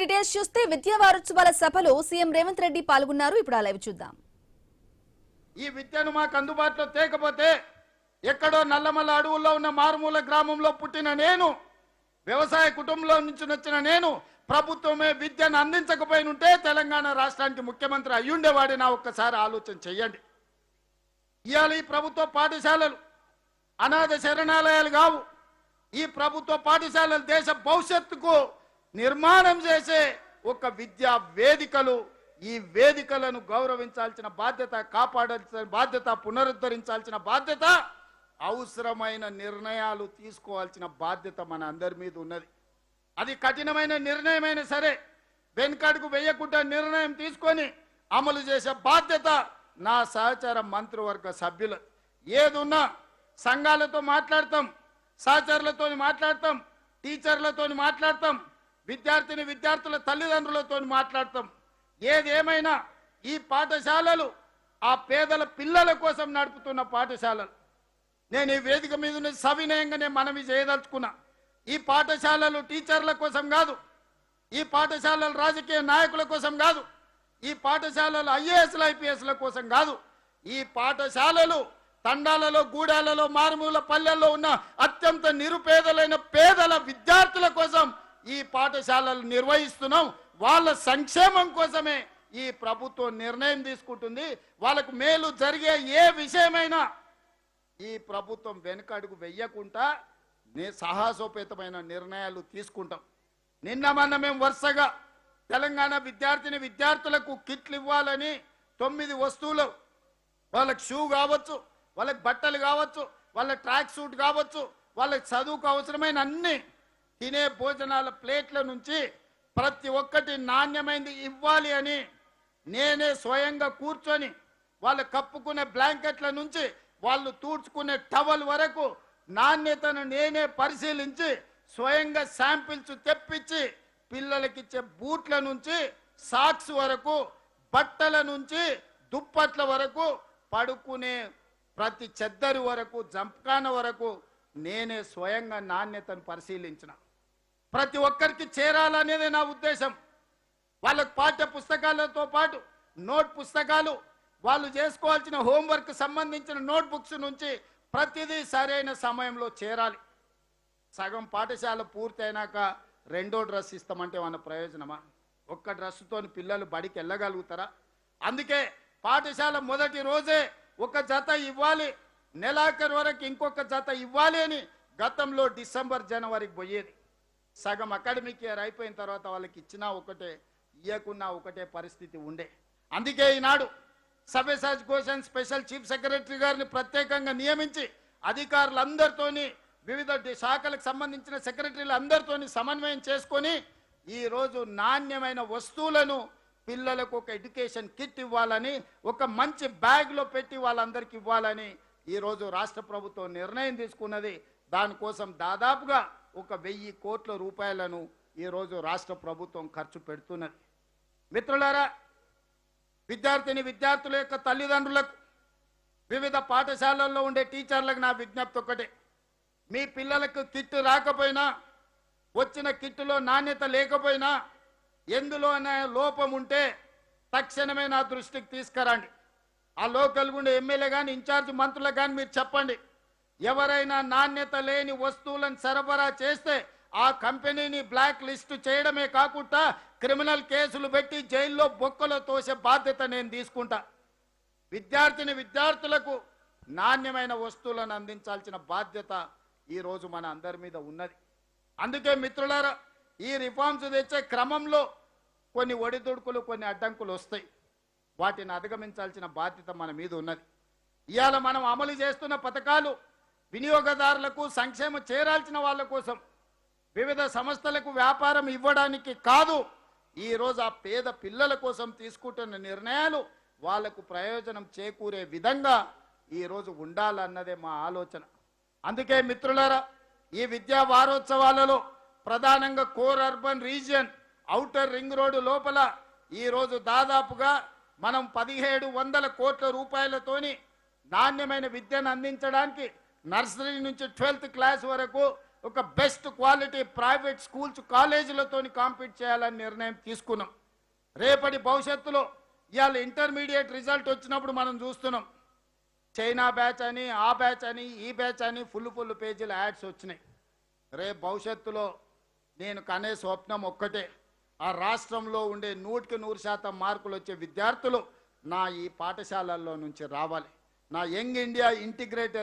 Details చూస్తే విద్యా వారోత్సవాల సభలో సీఎం రేవంత్ రెడ్డి పాల్గొన్నారు. ఇప్పుడు ఆ లైవ్ చూద్దాం. ఈ విద్యను మాకు అందుబాటులో తేకపోతే ఎక్కడో నల్లమల్ల అడవుల్లో ఉన్న మారుమూల గ్రామంలో పుట్టిన నేను, వ్యవసాయ కుటుంబంలో నుంచి వచ్చిన నేను ప్రభుత్వమే విద్యను అందించకపోయినుంటే తెలంగాణ రాష్ట్రానికి ముఖ్యమంత్రి అయ్యుండేవాడి. నా ఒక్కసారి ఆలోచన చెయ్యండి. ఇవాళ ఈ ప్రభుత్వ పాఠశాలలు అనాథ శరణాలయాలు కావు. ఈ ప్రభుత్వ పాఠశాలలు దేశ భవిష్యత్తుకు నిర్మాణం చేసే ఒక విద్యా వేదికలు. ఈ వేదికలను గౌరవించాల్సిన బాధ్యత, కాపాడాల్సిన బాధ్యత, పునరుద్ధరించాల్సిన బాధ్యత, అవసరమైన నిర్ణయాలు తీసుకోవాల్సిన బాధ్యత మన అందరి మీద ఉన్నది. అది కఠినమైన నిర్ణయమైనా సరే వెనుకడుగు వేయకుండా నిర్ణయం తీసుకొని అమలు చేసే బాధ్యత నా సహచార మంత్రివర్గ సభ్యులు. ఏదున్నా సంఘాలతో మాట్లాడతాం, సహచరులతో మాట్లాడతాం, టీచర్లతో మాట్లాడతాం, విద్యార్థుల తల్లిదండ్రులతో మాట్లాడతాం. ఏదేమైనా ఈ పాఠశాలలు ఆ పేదల పిల్లల కోసం నడుపుతున్న పాఠశాలలు. నేను ఈ వేదిక మీద సవినయంగానే మనవి చేయదలుచుకున్నా. ఈ పాఠశాలలు టీచర్ల కోసం కాదు, ఈ పాఠశాలలు రాజకీయ నాయకుల కోసం కాదు, ఈ పాఠశాలలు ఐఏఎస్ల ఐపీఎస్ల కోసం కాదు. ఈ పాఠశాలలు తండాలలో, గూడాలలో, మారుమూల పల్లెల్లో ఉన్న అత్యంత నిరుపేదలైన పేదల విద్యార్థుల కోసం ఈ పాఠశాలలు నిర్వహిస్తున్నాం. వాళ్ళ సంక్షేమం కోసమే ఈ ప్రభుత్వం నిర్ణయం తీసుకుంటుంది. వాళ్ళకు మేలు జరిగే ఏ విషయమైనా ఈ ప్రభుత్వం వెనుకడుగు వెయ్యకుండా సాహసోపేతమైన నిర్ణయాలు తీసుకుంటాం. నిన్న మొన్న మేము వరుసగా తెలంగాణ విద్యార్థులకు కిట్లు ఇవ్వాలని 9 వస్తువులు, వాళ్ళకి షూ కావచ్చు, వాళ్ళకి బట్టలు కావచ్చు, వాళ్ళ ట్రాక్ సూట్ కావచ్చు, వాళ్ళకి చదువుకు అవసరమైన అన్ని తినే భోజనాల ప్లేట్ల నుంచి ప్రతి ఒక్కటి నాణ్యమైనది ఇవ్వాలి అని నేనే స్వయంగా కూర్చొని వాళ్ళు కప్పుకునే బ్లాంకెట్ల నుంచి వాళ్ళు తూడ్చుకునే టవల్ వరకు నాణ్యతను నేనే పరిశీలించి స్వయంగా శాంపిల్స్ తెప్పించి పిల్లలకిచ్చే బూట్ల నుంచి సాక్స్ వరకు, బట్టల నుంచి దుప్పట్ల వరకు, పడుకునే ప్రతి చెద్దరి వరకు, జంప్కాన వరకు నేనే స్వయంగా నాణ్యతను పరిశీలించిన. ప్రతి ఒక్కరికి చేరాలనేదే నా ఉద్దేశం. వాళ్ళకు పాఠ్య పుస్తకాలతో పాటు నోట్ పుస్తకాలు, వాళ్ళు చేసుకోవాల్సిన హోంవర్క్ సంబంధించిన నోట్ బుక్స్ నుంచి ప్రతిదీ సరైన సమయంలో చేరాలి. సగం పాఠశాల పూర్తి అయినాక 2వ డ్రెస్ ఇస్తామంటే మన ప్రయోజనమా? ఒక్క డ్రెస్సుతో పిల్లలు బడికి వెళ్ళగలుగుతారా? అందుకే పాఠశాల మొదటి రోజే ఒక జత ఇవ్వాలి, నెలాఖరు వరకు ఇంకొక జత ఇవ్వాలి అని గతంలో డిసెంబర్ జనవరికి పోయేది. సగం అకాడమిక్ ఇయర్ అయిపోయిన తర్వాత వాళ్ళకి ఇచ్చినా ఒకటే, ఇయ్యకున్నా ఒకటే పరిస్థితి ఉండే. అందుకే ఈనాడు Savyasachi Ghosh special chief secretary గారిని ప్రత్యేకంగా నియమించి అధికారులందరితోని, వివిధ శాఖలకు సంబంధించిన సెక్రటరీలు అందరితోని సమన్వయం చేసుకొని ఈరోజు నాణ్యమైన వస్తువులను పిల్లలకు ఒక ఎడ్యుకేషన్ కిట్ ఇవ్వాలని, ఒక మంచి బ్యాగ్లో పెట్టి వాళ్ళందరికీ ఇవ్వాలని ఈరోజు రాష్ట్ర ప్రభుత్వం నిర్ణయం తీసుకున్నది. దానికోసం దాదాపుగా 1,000 కోట్ల రూపాయలను ఈరోజు రాష్ట్ర ప్రభుత్వం ఖర్చు పెడుతున్నది. మిత్రులారా, విద్యార్థుల యొక్క తల్లిదండ్రులకు, వివిధ పాఠశాలల్లో ఉండే టీచర్లకు నా విజ్ఞప్తి ఒకటే. మీ పిల్లలకు కిట్ రాకపోయినా, వచ్చిన కిట్టులో నాణ్యత లేకపోయినా, ఎందులోనే లోపం ఉంటే తక్షణమే నా దృష్టికి తీసుకురండి. ఆ లోకల్ గుండె ఎమ్మెల్యే కానీ, ఇన్ఛార్జ్ మంత్రులకు కానీ మీరు చెప్పండి. ఎవరైనా నాణ్యత లేని వస్తువులను సరఫరా చేస్తే ఆ కంపెనీని బ్లాక్ లిస్ట్ చేయడమే కాకుండా క్రిమినల్ కేసులు పెట్టి జైల్లో బొక్కలో తోసే బాధ్యత నేను తీసుకుంటా. విద్యార్థులకు నాణ్యమైన వస్తువులను అందించాల్సిన బాధ్యత ఈరోజు మన అందరి మీద ఉన్నది. అందుకే మిత్రులారా, ఈ రిఫార్మ్స్ తెచ్చే క్రమంలో కొన్ని ఒడిదుడుకులు, కొన్ని అడ్డంకులు వస్తాయి. వాటిని అధిగమించాల్సిన బాధ్యత మన మీద ఉన్నది. ఇవాళ మనం అమలు చేస్తున్న పథకాలు వినియోగదారులకు సంక్షేమం చేరాల్సిన వాళ్ళ కోసం, వివిధ సంస్థలకు వ్యాపారం ఇవ్వడానికి కాదు. ఈరోజు ఆ పేద పిల్లల కోసం తీసుకుంటున్న నిర్ణయాలు వాళ్లకు ప్రయోజనం చేకూరే విధంగా ఈరోజు ఉండాలన్నదే మా ఆలోచన. అందుకే మిత్రులారా, ఈ విద్యా వారోత్సవాలలో ప్రధానంగా core urban region, outer ring road లోపల ఈరోజు దాదాపుగా మనం 1,700 కోట్ల రూపాయలతోని నాణ్యమైన విద్యను అందించడానికి నర్సరీ నుంచి 12th క్లాస్ వరకు ఒక బెస్ట్ క్వాలిటీ ప్రైవేట్ స్కూల్స్ కాలేజీలతో కాంపీట్ చేయాలని నిర్ణయం తీసుకున్నాం. రేపటి భవిష్యత్తులో ఇవాళ ఇంటర్మీడియట్ రిజల్ట్ వచ్చినప్పుడు మనం చూస్తున్నాం, చైనా బ్యాచ్ అని, ఆ బ్యాచ్ అని, ఈ బ్యాచ్ అని ఫుల్ పేజీల యాడ్స్ వచ్చినాయి. రేపు భవిష్యత్తులో నేను కనే స్వప్నం ఒక్కటే, ఆ రాష్ట్రంలో ఉండే 100% మార్కులు వచ్చే విద్యార్థులు నా ఈ పాఠశాలల్లో నుంచి రావాలి. నా యంగ్ ఇండియా ఇంటిగ్రేటెడ్